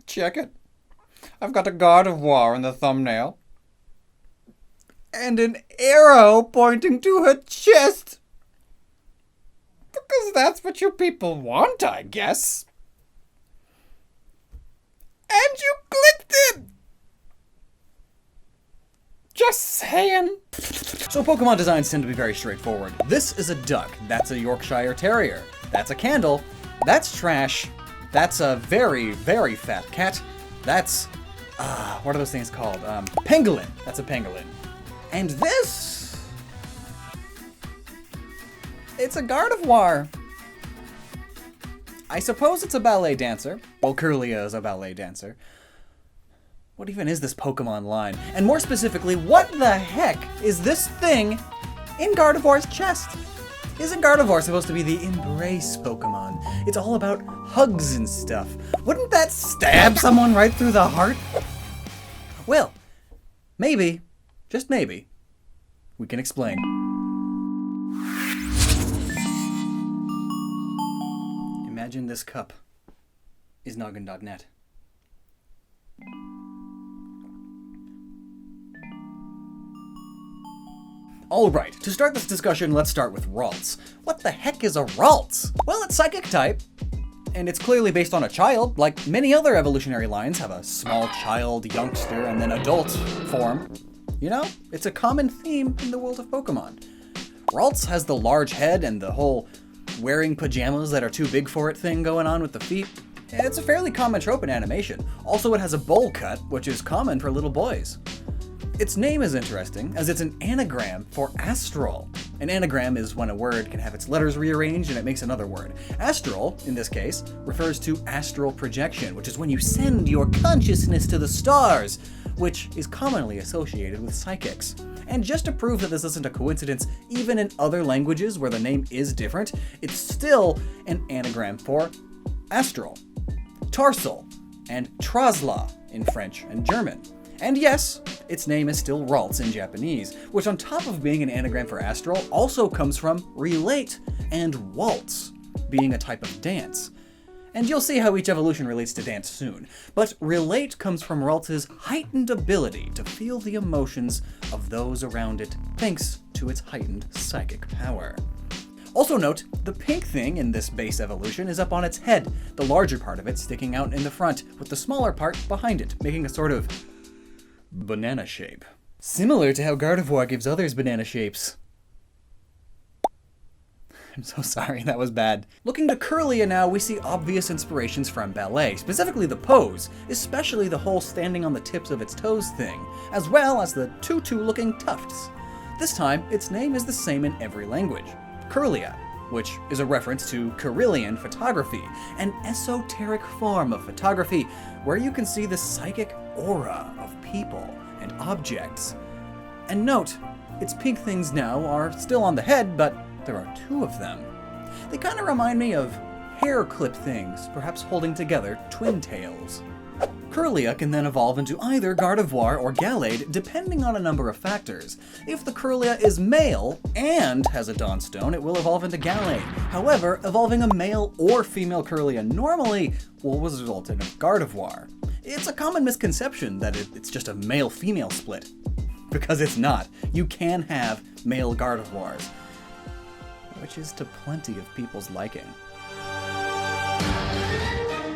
Check it. I've got a Gardevoir in the thumbnail. And an arrow pointing to her chest. Because that's what you people want, I guess. And you clicked it! Just saying. So Pokemon designs tend to be very straightforward. This is a duck. That's a Yorkshire Terrier. That's a candle. That's trash. That's a very, very fat cat. That's, what are those things called? Pangolin. That's a pangolin. And this, it's a Gardevoir. I suppose it's a ballet dancer. Well, Kirlia is a ballet dancer. What even is this Pokemon line? And more specifically, what the heck is this thing in Gardevoir's chest? Isn't Gardevoir supposed to be the embrace Pokemon? It's all about hugs and stuff. Wouldn't that stab someone right through the heart? Well, maybe, just maybe, we can explain. Imagine this cup is Noggin.net. Alright, to start this discussion, let's start with Ralts. What the heck is a Ralts? Well, it's psychic type, and it's clearly based on a child, like many other evolutionary lines have a small child, youngster, and then adult form. You know, it's a common theme in the world of Pokemon. Ralts has the large head and the whole wearing pajamas that are too big for it thing going on with the feet. It's a fairly common trope in animation. Also, it has a bowl cut, which is common for little boys. Its name is interesting, as it's an anagram for astral. An anagram is when a word can have its letters rearranged and it makes another word. Astral, in this case, refers to astral projection, which is when you send your consciousness to the stars, which is commonly associated with psychics. And just to prove that this isn't a coincidence, even in other languages where the name is different, it's still an anagram for astral, tarsal, and trasla in French and German. And yes, its name is still Ralts in Japanese, which on top of being an anagram for astral, also comes from relate and waltz, being a type of dance. And you'll see how each evolution relates to dance soon. But relate comes from Ralts' heightened ability to feel the emotions of those around it, thanks to its heightened psychic power. Also note, the pink thing in this base evolution is up on its head, the larger part of it sticking out in the front, with the smaller part behind it, making a sort of banana shape. Similar to how Gardevoir gives others banana shapes. I'm so sorry, that was bad. Looking to Kirlia now, we see obvious inspirations from ballet, specifically the pose, especially the whole standing on the tips of its toes thing, as well as the tutu-looking tufts. This time, its name is the same in every language. Kirlia, which is a reference to Kirlian photography, an esoteric form of photography where you can see the psychic aura of people and objects. And note, its pink things now are still on the head, but there are two of them. They kind of remind me of hair clip things, perhaps holding together twin tails. Kirlia can then evolve into either Gardevoir or Gallade, depending on a number of factors. If the Kirlia is male and has a Dawnstone, it will evolve into Gallade. However, evolving a male or female Kirlia normally will result in a Gardevoir. It's a common misconception that it's just a male-female split, because it's not. You can have male Gardevoirs, which is to plenty of people's liking.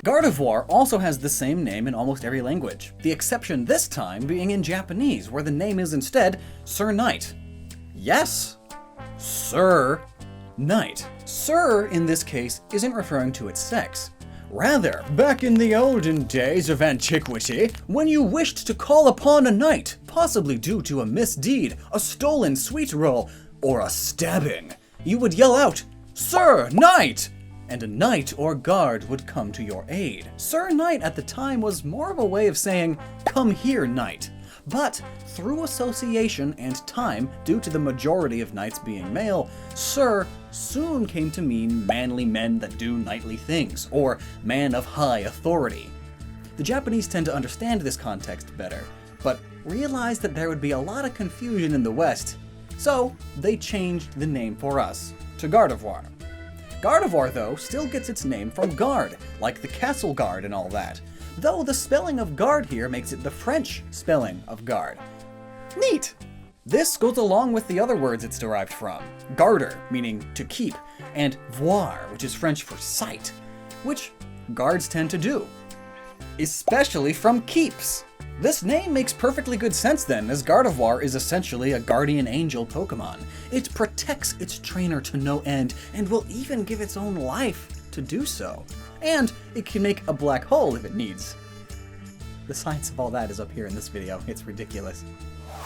Gardevoir also has the same name in almost every language, the exception this time being in Japanese, where the name is instead Sir Knight. Yes, Sir Knight. Sir, in this case, isn't referring to its sex. Rather, back in the olden days of antiquity, when you wished to call upon a knight, possibly due to a misdeed, a stolen sweet roll, or a stabbing, you would yell out, "Sir Knight!" and a knight or guard would come to your aid. Sir Knight at the time was more of a way of saying, "Come here, knight." But through association and time, due to the majority of knights being male, Sir soon came to mean manly men that do knightly things, or man of high authority. The Japanese tend to understand this context better, but realized that there would be a lot of confusion in the West, so they changed the name for us to Gardevoir. Gardevoir, though, still gets its name from guard, like the castle guard and all that. though the spelling of guard here makes it the French spelling of guard. Neat! This goes along with the other words it's derived from. Garder, meaning to keep, and voir, which is French for sight, which guards tend to do. Especially from keeps. This name makes perfectly good sense then, as Gardevoir is essentially a guardian angel Pokemon. It protects its trainer to no end, and will even give its own life to do so. And it can make a black hole if it needs. The science of all that is up here in this video. It's ridiculous.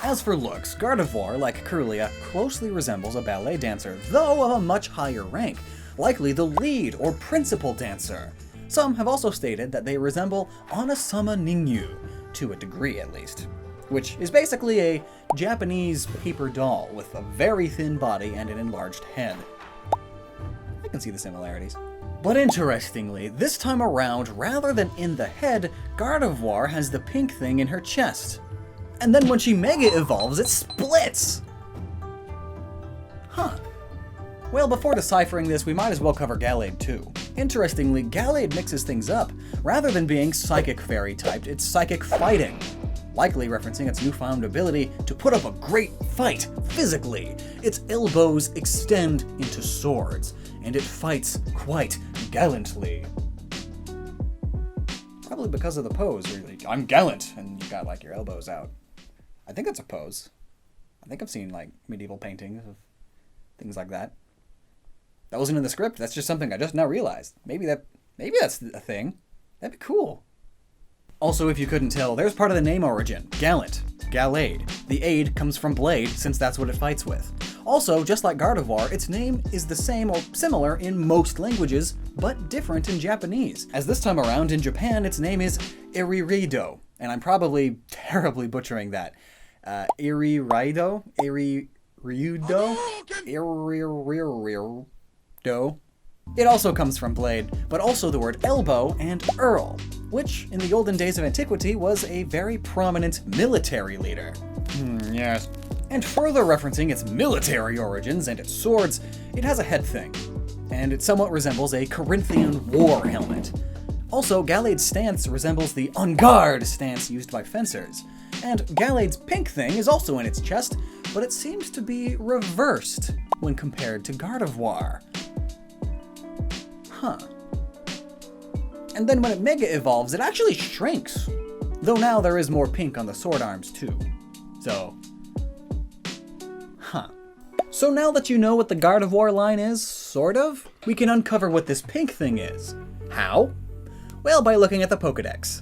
As for looks, Gardevoir, like Kirlia, closely resembles a ballet dancer, though of a much higher rank, likely the lead or principal dancer. Some have also stated that they resemble Onasama Ningyu, to a degree at least, which is basically a Japanese paper doll with a very thin body and an enlarged head. I can see the similarities. But interestingly, this time around, rather than in the head, Gardevoir has the pink thing in her chest. And then when she Mega Evolves, it splits! Huh. Well, before deciphering this, we might as well cover Gallade too. Interestingly, Gallade mixes things up. Rather than being Psychic Fairy typed, it's Psychic Fighting, likely referencing its newfound ability to put up a great fight, physically. Its elbows extend into swords, and it fights quite gallantly. Probably because of the pose, really. I'm gallant, and you got like your elbows out. I think that's a pose. I think I've seen like medieval paintings of things like that. That wasn't in the script, that's just something I just now realized. Maybe that's a thing. That'd be cool. Also, if you couldn't tell, there's part of the name origin. Gallant. Gallade. The aid comes from blade, since that's what it fights with. Also, just like Gardevoir, its name is the same or similar in most languages, but different in Japanese. As this time around in Japan, its name is Irirido, and I'm probably terribly butchering that. Irirido? Ryudo? Irirido? It also comes from blade, but also the word elbow and earl, which in the olden days of antiquity was a very prominent military leader. Yes. And further referencing its military origins and its swords, it has a head thing, and it somewhat resembles a Corinthian war helmet. Also, Gallade's stance resembles the en garde stance used by fencers. And Gallade's pink thing is also in its chest, but it seems to be reversed when compared to Gardevoir. Huh. And then when it Mega Evolves, it actually shrinks. Though now there is more pink on the sword arms too. So, huh. So now that you know what the Gardevoir line is, sort of, we can uncover what this pink thing is. How? Well, by looking at the Pokedex.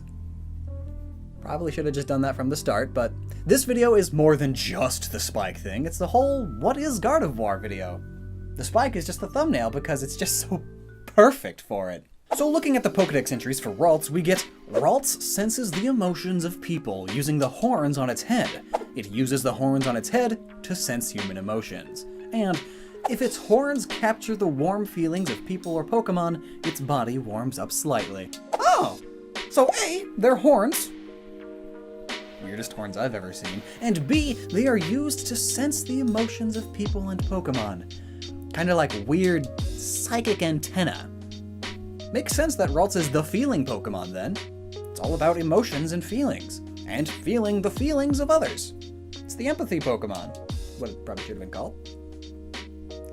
Probably should have just done that from the start, but this video is more than just the spike thing. It's the whole what is Gardevoir video. The spike is just the thumbnail because it's just so perfect for it. So looking at the Pokedex entries for Ralts, we get Ralts senses the emotions of people using the horns on its head. It uses the horns on its head to sense human emotions. And if its horns capture the warm feelings of people or Pokemon, its body warms up slightly. Oh! So A, they're horns. Weirdest horns I've ever seen. And B, they are used to sense the emotions of people and Pokemon. Kinda like weird psychic antenna. Makes sense that Ralts is the feeling Pokemon then. It's all about emotions and feelings. And feeling the feelings of others. It's the empathy Pokemon. What it probably should have been called.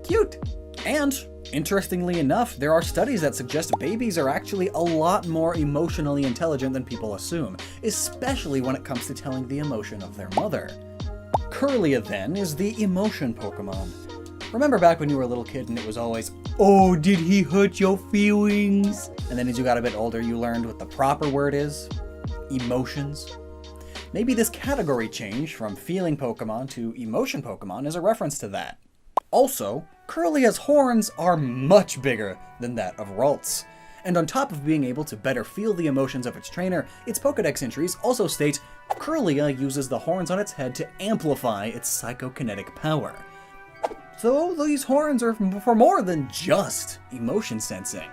Cute! And, interestingly enough, there are studies that suggest babies are actually a lot more emotionally intelligent than people assume, especially when it comes to telling the emotion of their mother. Kirlia, then, is the emotion Pokemon. Remember back when you were a little kid and it was always, "Oh, did he hurt your feelings?" And then as you got a bit older, you learned what the proper word is? Emotions. Maybe this category change from feeling Pokemon to emotion Pokemon is a reference to that. Also, Kirlia's horns are much bigger than that of Ralts. And on top of being able to better feel the emotions of its trainer, its Pokedex entries also state Kirlia uses the horns on its head to amplify its psychokinetic power. So these horns are for more than just emotion sensing.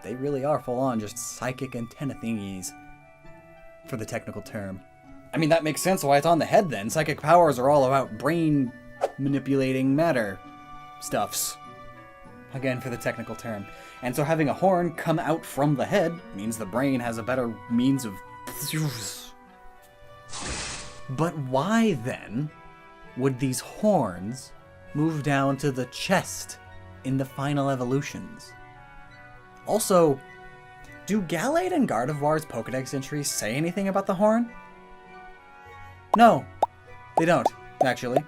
They really are full-on just psychic antenna thingies, for the technical term. I mean, that makes sense why it's on the head then. Psychic powers are all about brain manipulating matter stuffs. again for the technical term. And so having a horn come out from the head means the brain has a better means of... But why then would these horns move down to the chest in the final evolutions? Also, do Gallade and Gardevoir's Pokedex entries say anything about the horn? No, they don't, actually.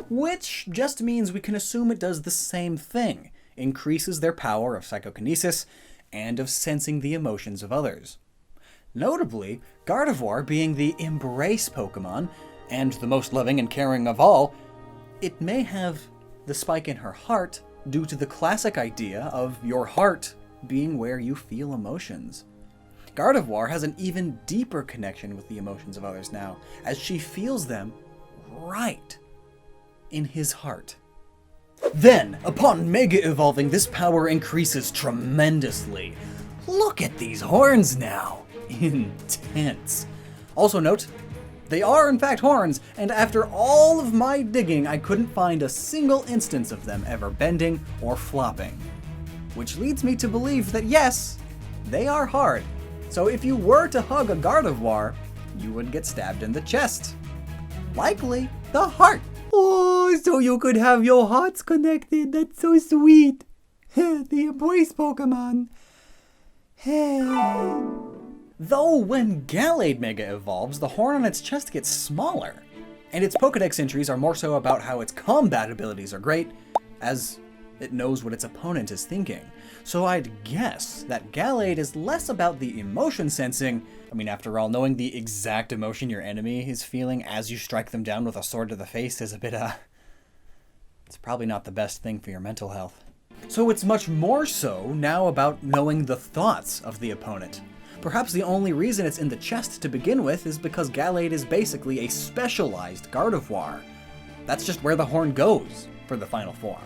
Which just means we can assume it does the same thing, increases their power of psychokinesis and of sensing the emotions of others. Notably, Gardevoir being the embrace Pokemon, and the most loving and caring of all, it may have the spike in her heart due to the classic idea of your heart being where you feel emotions. Gardevoir has an even deeper connection with the emotions of others now, as she feels them right in his heart. Then, upon Mega Evolving, this power increases tremendously. Look at these horns now! Intense. Also note, they are in fact horns, and after all of my digging, I couldn't find a single instance of them ever bending or flopping. Which leads me to believe that yes, they are hard. So if you were to hug a Gardevoir, you would get stabbed in the chest. Likely the heart. Oh, so you could have your hearts connected. That's so sweet. The embrace Pokemon. Though when Gallade Mega evolves, the horn on its chest gets smaller, and its Pokedex entries are more so about how its combat abilities are great, as it knows what its opponent is thinking. So I'd guess that Gallade is less about the emotion sensing. I mean, after all, knowing the exact emotion your enemy is feeling as you strike them down with a sword to the face is a bit, it's probably not the best thing for your mental health. So it's much more so now about knowing the thoughts of the opponent. Perhaps the only reason it's in the chest to begin with is because Gallade is basically a specialized Gardevoir. That's just where the horn goes for the final form.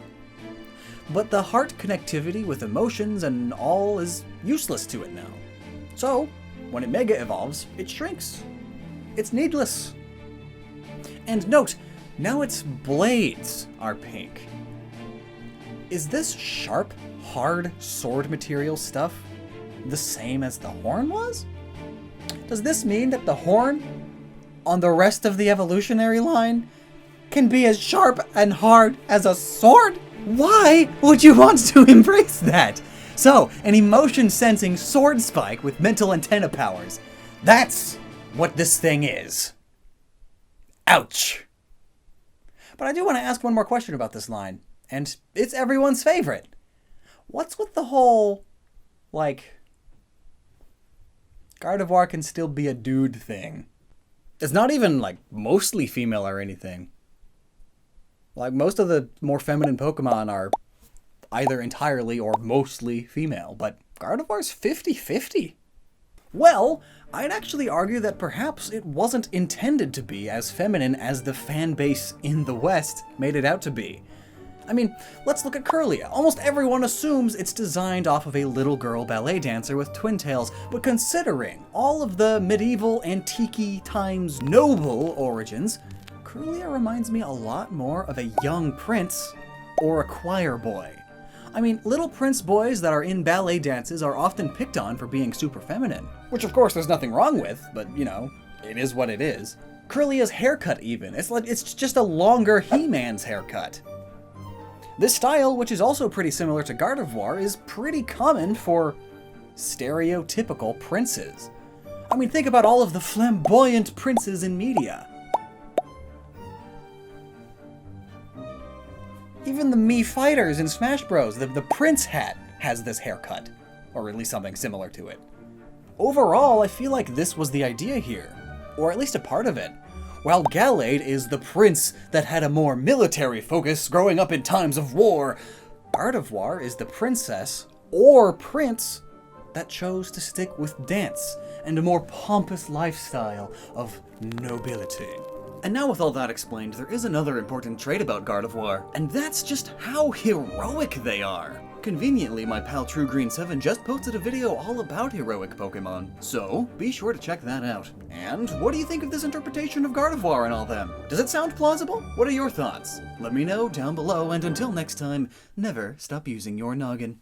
But the heart connectivity with emotions and all is useless to it now. So, when it Mega evolves, it shrinks. It's needless. And note, now its blades are pink. Is this sharp, hard sword material stuff the same as the horn was? Does this mean that the horn on the rest of the evolutionary line can be as sharp and hard as a sword? Why would you want to embrace that? So, an emotion-sensing sword spike with mental antenna powers. That's what this thing is. Ouch. But I do want to ask one more question about this line, and it's everyone's favorite. What's with the whole, Gardevoir can still be a dude thing? It's not even, mostly female or anything. Most of the more feminine Pokemon are either entirely or mostly female, but Gardevoir's 50-50. Well, I'd actually argue that perhaps it wasn't intended to be as feminine as the fan base in the West made it out to be. I mean, let's look at Kirlia. Almost everyone assumes it's designed off of a little girl ballet dancer with twin tails, but considering all of the medieval, antique times noble origins, Kirlia reminds me a lot more of a young prince or a choir boy. I mean, little prince boys that are in ballet dances are often picked on for being super feminine, which of course there's nothing wrong with, but it is what it is. Kirlia's haircut even, it's just a longer He-Man's haircut. This style, which is also pretty similar to Gardevoir, is pretty common for stereotypical princes. I mean, think about all of the flamboyant princes in media. Even the Mii fighters in Smash Bros, the prince hat has this haircut, or at least something similar to it. Overall, I feel like this was the idea here, or at least a part of it. While Gallade is the prince that had a more military focus growing up in times of war, Gardevoir is the princess, or prince, that chose to stick with dance and a more pompous lifestyle of nobility. And now with all that explained, there is another important trait about Gardevoir, and that's just how heroic they are. Conveniently, my pal TrueGreen7 just posted a video all about heroic Pokemon, so be sure to check that out. And what do you think of this interpretation of Gardevoir and all them? Does it sound plausible? What are your thoughts? Let me know down below, and until next time, never stop using your noggin.